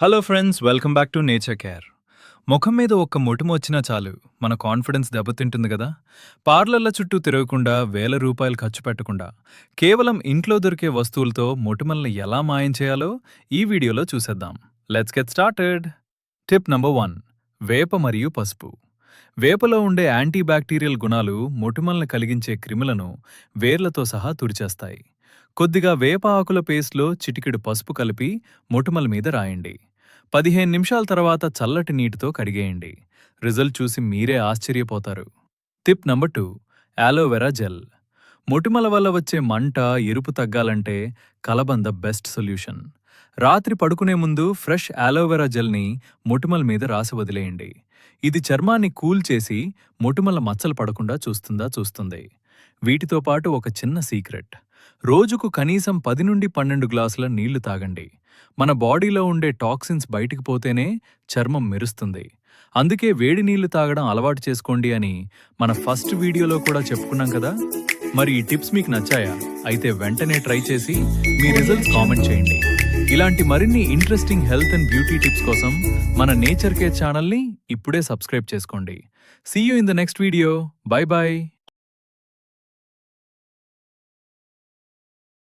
Hello friends, welcome back to nature care. ముఖం మీద ఒక్క మొటిమ వచ్చినా చాలు మన కాన్ఫిడెన్స్ దెబ్బతింటుంది కదా. పార్లర్ల చుట్టూ తిరగకుండా వేల రూపాయలు ఖర్చు పెట్టకుండా కేవలం ఇంట్లో దొరికే వస్తువులతో మొటిమల్ని ఎలా మాయం చేయాలో ఈ వీడియోలో చూసేద్దాం. Let's get started. Tip number 1: వేప మరియు పసుపు. వేపలో ఉండే యాంటీ బ్యాక్టీరియల్ గుణాలు మొటిమల్ని కలిగించే క్రిములను వేర్లతో సహా తుడిచేస్తాయి. కొద్దిగా వేప ఆకుల పేస్ట్లో చిటికెడు పసుపు కలిపి మొటిమల మీద రాయండి. 15 నిమిషాల తర్వాత చల్లటి నీటితో కడిగేయండి. రిజల్ట్ చూసి మీరే ఆశ్చర్యపోతారు. Tip number 2: aloe vera gel. మొటిమల వల్ల వచ్చే మంట, ఎరుపు తగ్గాలంటే కలబంద బెస్ట్ సొల్యూషన్. రాత్రి పడుకునే ముందు ఫ్రెష్ ఆలోవెరా జెల్ని మొటిమల మీద రాసి వదిలేయండి. ఇది చర్మాన్ని కూల్ చేసి మొటిమల మచ్చలు పడకుండా చూస్తుంది. వీటితో పాటు ఒక చిన్న సీక్రెట్: రోజుకు కనీసం 10 నుండి 12 గ్లాసుల నీళ్లు తాగండి. మన బాడీలో ఉండే టాక్సిన్స్ బయటికి పోతేనే చర్మం మెరుస్తుంది. అందుకే వేడి నీళ్లు తాగడం అలవాటు చేసుకోండి అని మన ఫస్ట్ వీడియోలో కూడా చెప్పుకున్నాం కదా. మరి ఈ టిప్స్ మీకు నచ్చాయా? అయితే వెంటనే ట్రై చేసి మీ రిజల్ట్స్ కామెంట్ చేయండి. ఇలాంటి మరిన్ని interesting health and beauty tips కోసం మన నేచర్ కేర్ ఛానల్ని ఇప్పుడే సబ్స్క్రైబ్ చేసుకోండి. See you in the next video. Bye bye.